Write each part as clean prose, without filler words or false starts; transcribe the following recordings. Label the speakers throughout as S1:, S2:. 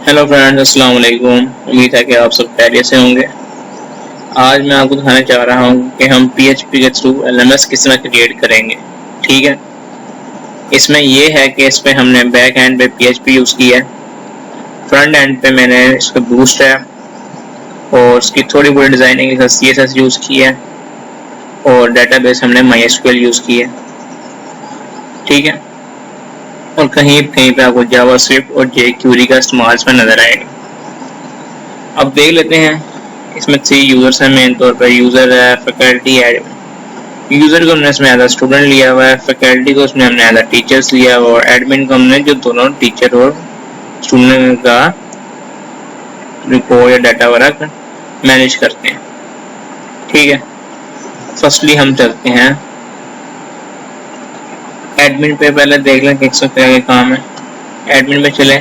S1: Hello friends, अस्सलाम वालेकुम। उम्मीद है कि आप सब खैरियत से होंगे। आज मैं आपको दिखाना चाह रहा हूँ कि हम PHP के थ्रू LMS किस तरह क्रिएट करेंगे। ठीक है, इसमें ये है कि इस पे हमने बैक एंड पे PHP यूज़ किया है, फ्रंट एंड पे मैंने इसका बूस्ट है और उसकी थोड़ी बहुत डिज़ाइनिंग के साथ CSS यूज़ किया है और डेटाबेस हमने MySQL यूज़ किया है। ठीक है, और कहीं कहीं पे आपको जावास्क्रिप्ट और jQuery का इस्तेमाल इसमें नज़र आएगा। अब देख लेते हैं। इसमें 3 यूज़र्स हैं मेन तौर पर। यूज़र है, फैकल्टी, एडमिन। यूज़र को हमने इसमें एज अ स्टूडेंट लिया हुआ है, फैकल्टी को उसमें हमने एज अ टीचर्स लिया हुआ और एडमिन को हमने जो दोनों टीचर और स्टूडेंट का रिपोर्ट या डाटा वगैरह मैनेज करते हैं। ठीक है, फर्स्टली हम चलते हैं एडमिन पे। पहले देख लें किस तरह के काम है। एडमिन पे चले,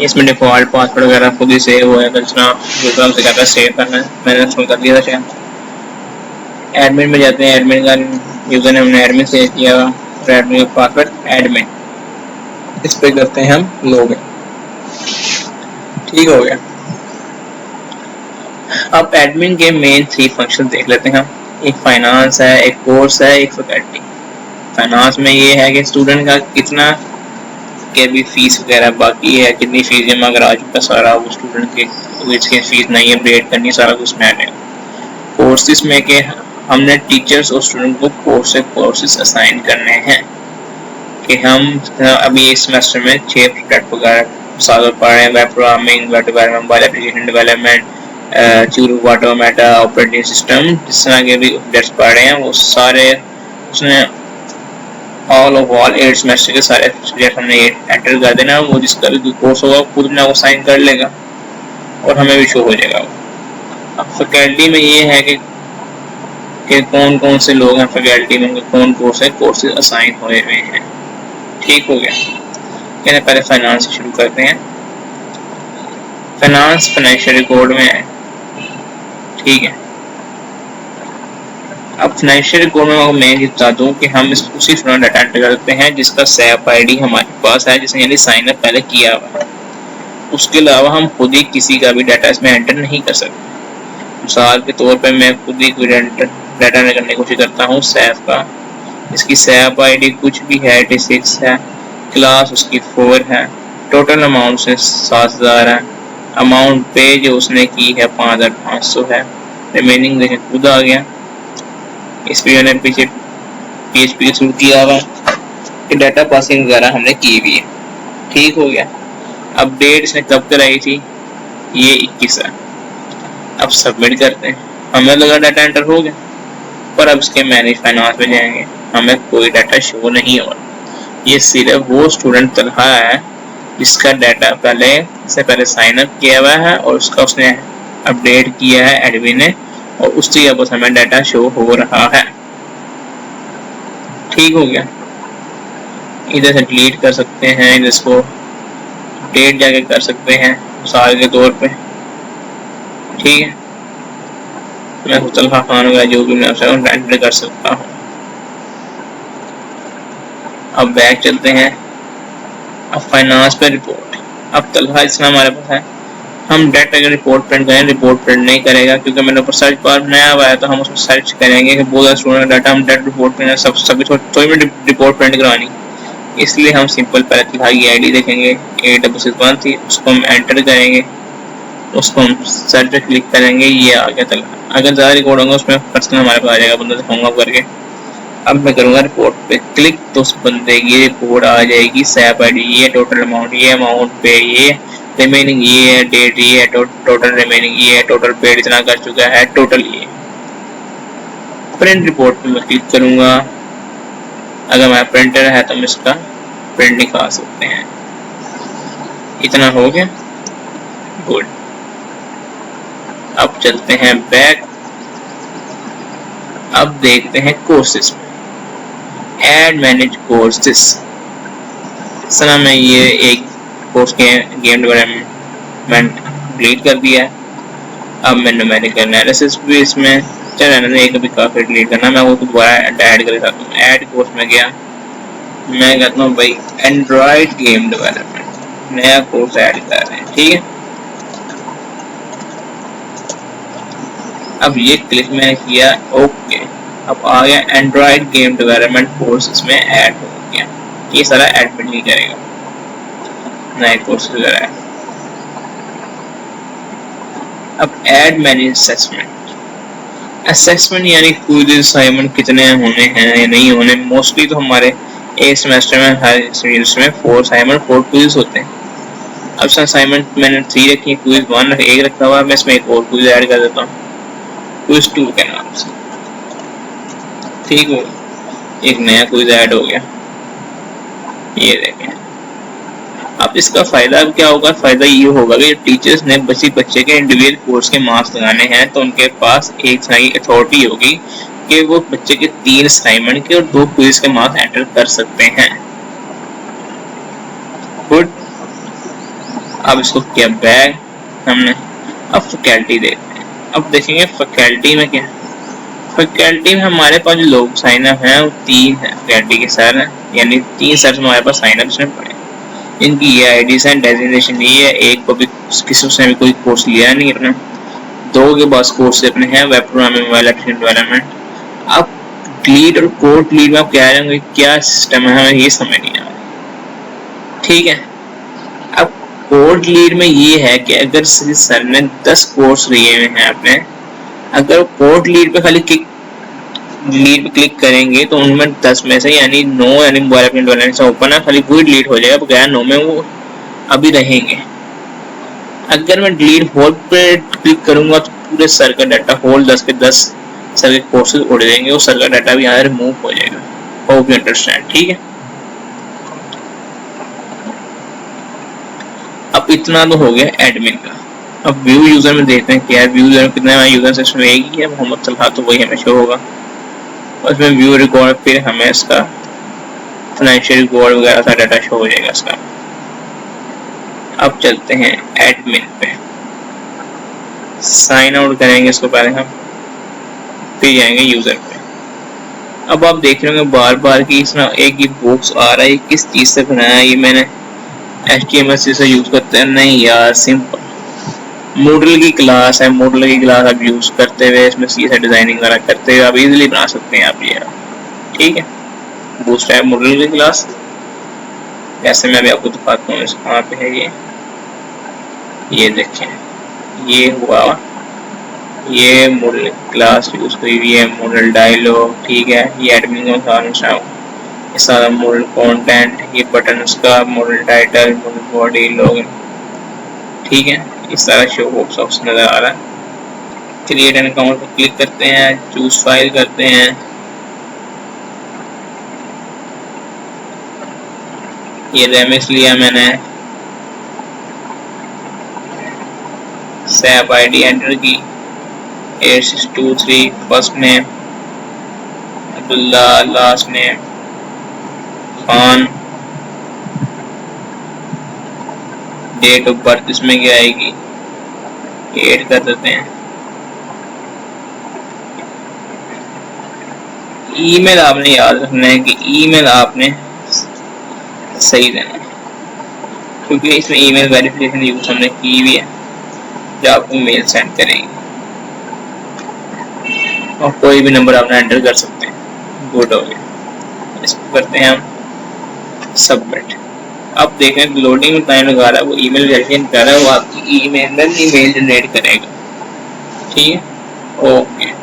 S1: इसमें डिफॉल्ट पासवर्ड वगैरह खुद ही सेव हुआ है, दूसरा गूगल से कहता है सेव करना है, मैंने उसमें कर दिया था शायद। एडमिन में जाते हैं, एडमिन का यूजर ने हमने एडमिन सेव किया और एडमिन का पासवर्ड एडमिन, इस पे करते हैं हम लॉगिन। ठीक हो गया। अब एडमिन के मेन 3 फंक्शन देख लेते हैं हम। एक फाइनेंस है, एक कोर्स है, एक फैकल्टी। फाइनेंस में ये है कि स्टूडेंट का कितना के भी फीस वगैरह बाकी है, कितनी फीस जमा करा चुका सारा वो स्टूडेंट के, इसकी फीस नहीं अपडेट करनी, सारा कुछ मैंने। कोर्सेज में के हमने टीचर्स और स्टूडेंट को कोर्सेज असाइन करने हैं कि हम अभी इस सेमेस्टर में 6 प्रोजेक्ट वगैरह साल पढ़ रहे हैं। Web programming, web development, mobile application development, through automata, operating system, जिस तरह के भी सब्जेक्ट्स पढ़ रहे हैं वो सारे उसने ऑल 8 सेमेस्टर के सारे सब्जेक्ट हमने एंटर कर देना। वो जिसका भी कोर्स होगा खुद ना वो साइन कर लेगा और हमें भी शो हो जाएगा। अब फैकल्टी में ये है कि कौन कौन से लोग हैं फैकल्टी में, कौन कोर्सेज असाइन हुए हुए हैं। ठीक हो गया। कहने पहले फाइनेंस से शुरू करते हैं। फाइनेंस फाइनेंशियल रिकॉर्ड में है। ठीक है, अब फाइनेंशियल रिकॉर्ड में मैं ये बता दूं कि हम उसी तरह डाटा एंटर करते हैं जिसका सैप आईडी हमारे पास है, जिसने यानी साइन अप पहले किया हुआ है। उसके अलावा हम खुद ही किसी का भी डाटा इसमें एंटर नहीं कर सकते। मिसाल के तौर पे मैं खुद ही कोई डाटा एंटर करने की कोशिश करता हूँ सैप का। इसकी सैप आईडी कुछ भी है, 86 है, क्लास उसकी 4 है, टोटल अमाउंट से 7000 है, अमाउंट पे जो उसने की है 5500 है, रिमेनिंग देखें खुद आ गया। इस पे मैंने पीछे PHP शुरू किया हुआ कि डाटा पासिंग वगैरह हमने की भी है। ठीक हो गया। अब डेट इसने कब कराई थी, ये 21 है। अब सबमिट करते हैं। हमें लगा डाटा एंटर हो गया, पर अब इसके मैनेज फाइनेंस में जाएंगे, हमें कोई डाटा शो नहीं हो रहा। ये सिर्फ वो स्टूडेंट तलहा है जिसका डाटा पहले साइन अप किया हुआ है और उसका उसने अपडेट किया है एडमिन ने, और उसकी अब हमें डाटा शो हो रहा है। ठीक हो गया। इधर से डिलीट कर सकते हैं, इसको अपडेट जाके कर सकते हैं मिसाल के तौर पे। ठीक है, मैं तलहा खान वगैरह जो भी मैं एंटर कर सकता हूँ। अब बैक चलते हैं। अब फाइनेंस पे रिपोर्ट। अब तलहा जितना हमारे पास है, हम डाटा का रिपोर्ट प्रिंट करें, रिपोर्ट प्रिंट नहीं करेगा क्योंकि मैंने ऊपर सर्च बार बनाया हुआ है, तो हम उसमें सर्च करेंगे कि बहुत स्टूडेंट डाटा हम डाटा रिपोर्ट प्रिंट सभी थोड़ी में रिपोर्ट प्रिंट करवानी, इसलिए हम सिंपल पहले तलहा की आईडी देखेंगे 8661 थी, उसको हम एंटर करेंगे, उसको हम सर्च पे क्लिक करेंगे, ये आ गया तलहा। अगर ज़्यादा रिकॉर्ड होगा उसमें पर्सनल हमारे पास आ जाएगा, बंदा दिखाऊंगा करके। अब मैं करूँगा रिपोर्ट पे क्लिक, तो उस बंदे की रिपोर्ट आ जाएगी, सैप आईडी ये, टोटल अमाउंट ये, अमाउंट पे ये, रिमेनिंग ये है, डेट ये है, टोटल रिमेनिंग ये है, टोटल पेड इतना कर चुका है, टोटल ये। प्रिंट रिपोर्ट पे मैं क्लिक करूंगा। अगर मैं प्रिंटर है तो हम इसका प्रिंट निकाल सकते हैं। इतना हो गया, गुड। अब चलते हैं बैक। अब देखते हैं कोर्सेज में, ऐड मैनेज कोर्सेज। इस तरह मैं ये एक कोर्स के गेम डेवलपमेंट डिलीट कर दिया है। अब मैं न्यूमेरिकल एनालिसिस भी इसमें चल एक भी काफी डिलीट करना, मैं वो दोबारा ऐड कर सकता हूँ। ऐड कोर्स में गया, मैं कहता हूँ भाई एंड्रॉइड गेम डेवलपमेंट, नया कोर्स ऐड कर रहे हैं। ठीक है, अब ये क्लिक मैंने किया, ओके। अब आ गया एंड्रॉइड गेम डेवलपमेंट कोर्स, इसमें ऐड हो गया। ये सारा एडमिट नहीं करेगा, नए कोर्स वगैरह। अब ऐड मैनेज असेसमेंट। असेसमेंट यानी क्विज़ असाइनमेंट कितने होने हैं या नहीं होने। मोस्टली तो हमारे एक सेमेस्टर में, हर सेमेस्टर में 4 असाइनमेंट 4 क्विज होते हैं। अब असाइनमेंट मैंने 3 रखी है, क्विज 1 एक रखा हुआ है, मैं इसमें एक और क्विज ऐड कर देता हूँ, क्विज 2 के नाम से। ठीक हो, एक नया क्विज ऐड हो गया, ये देखें। अब इसका फायदा अब क्या होगा, फायदा ये होगा कि टीचर्स ने बच्चे के इंडिविजुअल कोर्स के मार्क्स लगाने हैं, तो उनके पास एक सारी अथॉरिटी होगी कि वो बच्चे के 3 असाइनमेंट के और 2 क्विज के मार्क्स एंटर कर सकते हैं। गुड। अब इसको किया बैक हमने। अब फैकल्टी देखते हैं। अब देखेंगे फैकल्टी में क्या, फैकल्टी में हमारे पास जो लोग साइन अप हैं वो 3 हैं फैकल्टी के सर हैं, यानी 3 सर हमारे पास साइन अप इसमें पड़े। इनकी ये आईडीज हैं, डेजिग्नेशन ये है। एक को भी किसी से भी कोई कोर्स लिया नहीं अपने, 2 के पास कोर्स अपने हैं, वेब प्रोग्रामिंग वाला डेवलपमेंट। अब लीड और कोड लीड में आप कह रहे होंगे क्या सिस्टम है, हमें ये समझ नहीं आ रहा। ठीक है, अब कोड लीड में ये है कि अगर सर ने 10 कोर्स लिए हुए हैं अपने, अगर कोड लीड पे खाली लीड पे क्लिक करेंगे तो उनमें 10 में से यानी 9 यानी मोबाइल अपने डोमेन से ओपन है, खाली वही डिलीट हो जाएगा, बगैर 9 में वो अभी रहेंगे। अगर मैं डिलीट होल पे क्लिक करूंगा तो पूरे सर का डाटा, होल 10 के 10 सर के कोर्सेज उड़ जाएंगे, वो सर का डाटा भी यहाँ रिमूव हो जाएगा। Hope you understand. ठीक है, अब इतना तो हो गया एडमिन का। अब व्यू यूजर में देखते हैं क्या व्यू यूजर कितना यूजर से इसमें एक ही है, मोहम्मद सलाह, तो वही हमें शो होगा। उसमें व्यू रिकॉर्ड, फिर हमें इसका फाइनेंशियल रिकॉर्ड वगैरह का डाटा शो हो जाएगा इसका। अब चलते हैं एडमिन पे, साइन आउट करेंगे इसको पहले हम, फिर जाएंगे यूजर पे। अब आप देख रहे होंगे बार बार कि इसमें एक ही बॉक्स आ रहा है, किस चीज से बनाया है, ये मैंने HTML से यूज करते हैं नहीं यार, सिंपल मॉडल की क्लास है, मॉडल की क्लास आप यूज करते हुए इसमें सीधा डिजाइनिंग वगैरह करते हुए आप इजीली बना सकते हैं आप ये। ठीक है, बूटस्ट्रैप मॉडल की क्लास कैसे मैं भी आपको दिखाता हूँ। कहाँ पे है ये देखें, ये हुआ, ये मॉडल क्लास यूज हुई हुई है, मॉडल डायलॉग। ठीक है, ये एडमिन का सारा मॉडल कंटेंट, ये बटन उसका, model title, model body, login. ठीक है, इस तरह शो बॉक्स ऑप्शन नजर आ रहा है। क्रिएट एन अकाउंट पर क्लिक करते हैं, चूज फाइल करते हैं, ये रेमिक्स लिया मैंने, सैप आईडी एंटर की, 8623 first name, Abdullah last name, Khan, date of birth इसमें क्या आएगी, ऐड कर देते हैं। ईमेल आपने याद रखना है कि ईमेल आपने सही देना है, क्योंकि इसमें ईमेल वेरिफिकेशन यूज हमने की हुई है जो आपको मेल सेंड करेंगे, और कोई भी नंबर आपने एंटर कर सकते हैं। गुड हो गया, इसको करते हैं हम सबमिट। अब देखें लोडिंग में टाइम लगा रहा है, वो ईमेल वेरिफिकेशन कर रहा है, वो आपकी ईमेल में ईमेल जनरेट करेगा। ठीक है, ओके,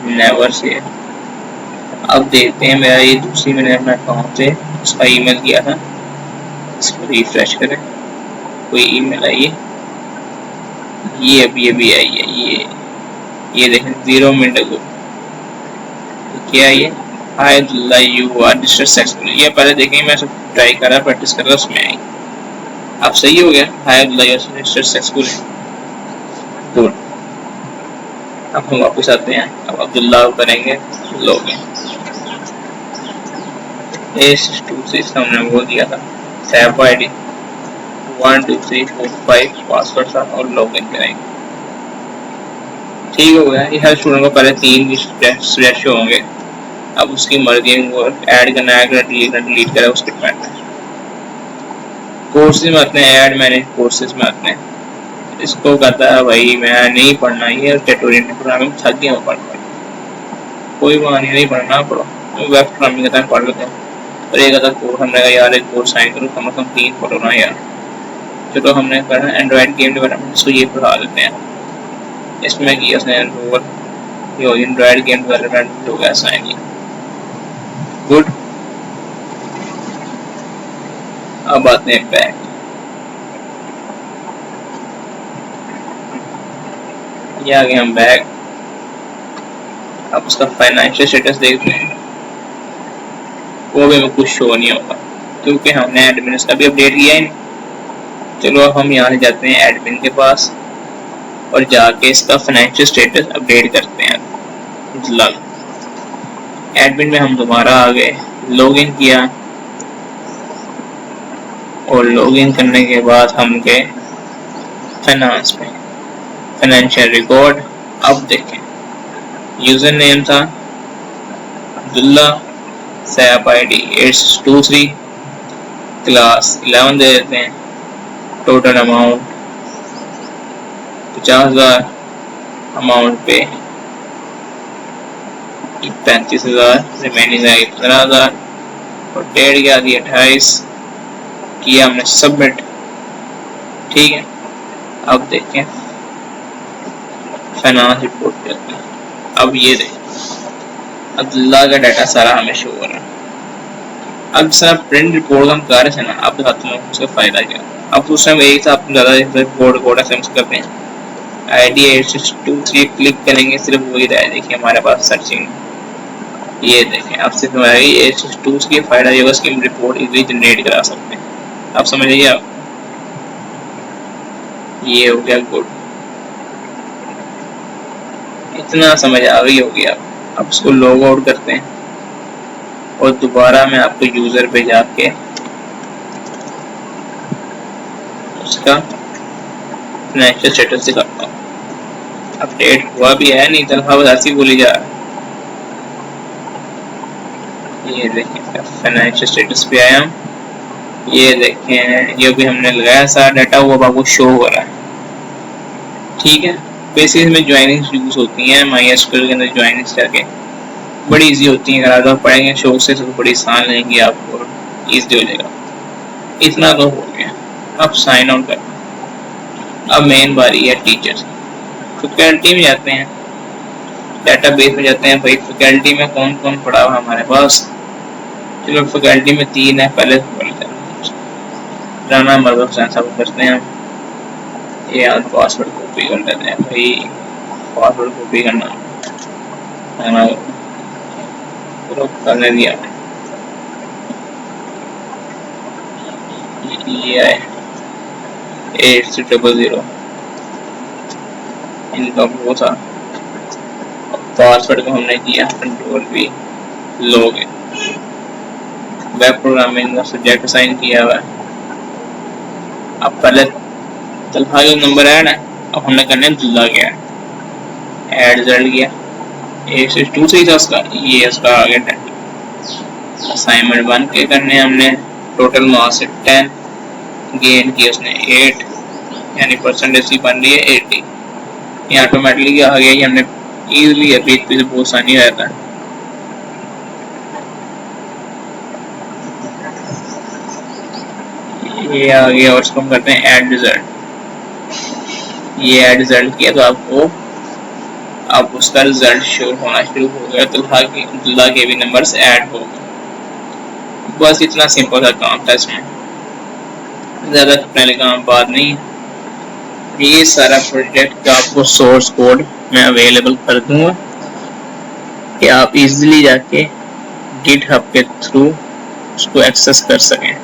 S1: नेवर से। अब देखते हैं मेरा ये दूसरी मैंने अपना अकाउंट से उसका ईमेल किया था, इसको रिफ्रेश करें, कोई ईमेल आई है, ये अभी आई है, ये देखें 0 मिनट अगो। क्या ये hi Abdullah you are registered successfully, ये पहले देखें मैं सब ट्राई कर रहा प्रैक्टिस कर रहा उसमें आई। अब सही हो गया, hi Abdullah you are registered successfully, good. अब हम वापस आते हैं, अब अब्दुल्ला करेंगे लॉगिन, 8623 हमने वो दिया था, सैप आईडी 1 2 3 4 5 पासवर्ड था और लॉगिन करेंगे। ठीक हो गया, ये हर स्टूडेंट को पहले 3 स्प्रेड शो होंगे। अब उसकी मर्जी है वो ऐड करना है, डिलीट करें, उसके डिपेंड है। कोर्सेज में आते हैं, ऐड मैनेज कोर्सेज में आते हैं। इसको कहता है भाई मैं नहीं पढ़ना ये ट्यूटोरियल प्रोग्रामिंग, थक गया हूँ पढ़ कोई बात नहीं पढ़ना, पढ़ो वेब प्रोग्रामिंग का पढ़ लेते हैं। और एक अदर कोर्स हमने कहा यार एक कोर्स साइन करो, कम से कम 3 पढ़ो ना यार। चलो हमने पढ़ा एंड्रॉइड गेम डेवलपमेंट, इसको ये पढ़ा देते हैं। इसमें किया उसने रोल एंड्रॉइड गेम डेवलपमेंट हो गया साइन, गुड। अब आते हैं बैक, ये आ गए हम बैक। अब उसका फाइनेंशियल स्टेटस देखते हैं, वो भी कुछ शो नहीं होगा क्योंकि हमने एडमिन का भी अपडेट किया ही नहीं। चलो अब हम यहाँ से जाते हैं एडमिन के पास और जाके इसका फाइनेंशियल स्टेटस अपडेट करते हैं। एडमिन में हम दोबारा आ गए, लॉगिन किया और लॉगिन करने के बाद हम गए फाइनेंस में, फाइनेंशियल रिकॉर्ड। अब देखें यूजर नेम था अब्दुल्ला, सैप आईडी 8623, क्लास 11 दे देते हैं, टोटल अमाउंट 50,000, अमाउंट पे 35,000, रिमेनिंग है 15,000 और डेट क्या दी 28, किया हमने सबमिट। ठीक है, अब देखें फाइनेंस रिपोर्ट करते हैं। अब ये देखें अब्दुल्ला का डाटा सारा हमें शो हो रहा है। अब सारा प्रिंट रिपोर्ट हम कर रहे थे ना, अब दिखाता हूँ उसका फायदा क्या। अब उस समय एक था अपने ज़्यादा रिपोर्ट कोड करते हैं, ID 8623 क्लिक करेंगे, सिर्फ वही रहा है। देखिए हमारे पास सर्चिंग, ये देखें अब सिर्फ हमारी 8623 का फायदा ये होगा कि हम रिपोर्ट इजीली जनरेट करा सकते हैं। आप समझ लीजिए, आप ये हो गया गुड, इतना समझ आ गई होगी आप। अब इसको लॉग आउट करते हैं और दोबारा मैं आपको यूजर पे जाके उसका फाइनेंशियल स्टेटस दिखाता हूँ। अपडेट हुआ भी है नहीं, तनख्वाह बस ऐसी बोली जा रहा है। ये देखें फाइनेंशियल स्टेटस पे आया हूँ, ये देखें ये भी हमने लगाया सारा डाटा, वो आपको शो हो रहा है। ठीक है, बेसिस में ज्वाइनिंग्स यूज होती हैं MySQL के अंदर, ज्वाइनिंग्स जाके बड़ी इजी होती हैं। अगर आप पढ़ेंगे शौक से तो बड़ी आसान रहेंगी, आपको ईजी हो जाएगा। इतना तो हो गया, अब साइन आउट करना। अब मेन बारी है टीचर्स, फैकल्टी में जाते हैं, डेटाबेस में जाते हैं। भाई फैकल्टी में कौन कौन पढ़ा हुआ हमारे पास, चलो फैकल्टी में 3 है। पहले राना मरदब साहब करते हैं हम, ये पासवर्ड कॉपी कर लेते हैं। भाई पासवर्ड कॉपी करना करने दिया, ये है 8600, इनका वो था। पासवर्ड को हमने किया Ctrl+V, लॉगिन। वेब प्रोग्रामिंग का सब्जेक्ट असाइन किया हुआ है। अब पहले तलहा जो नंबर ऐड है, अब हमने करने अब्दुल्ला गया, ऐड रिजल्ट किया 8623 था उसका, ये उसका आ गया 10। असाइनमेंट 1 के करने हमने टोटल मार्क्स 10, गेन किया उसने 8, यानी परसेंटेज की बन रही है 80। ये ऑटोमेटिकली आ गया, ये हमने इजीली अपडेट पे बहुत आसानी रहता है। ये आ गया और इसको हम करते हैं ऐड रिजल्ट। ये ऐड रिजल्ट किया तो आपको अब उसका रिजल्ट शो होना शुरू हो गया, अब्दुल्ला के भी नंबर्स ऐड हो गए। बस इतना सिंपल सा काम था, इसमें ज़्यादा पहले काम बात नहीं। ये सारा प्रोजेक्ट का आपको सोर्स कोड मैं अवेलेबल कर दूंगा कि आप इजीली जाके गिटहब के थ्रू उसको एक्सेस कर सकें।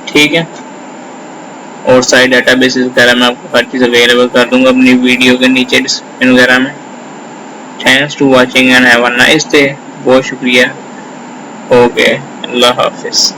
S1: ठीक है, और सारे डेटाबेसेस वगैरह मैं आपको हर चीज़ अवेलेबल कर दूंगा अपनी वीडियो के नीचे डिस्क्रिप्शन वगैरह में। Thanks to watching and have a nice day. बहुत शुक्रिया। ओके, अल्लाह हाफिज़।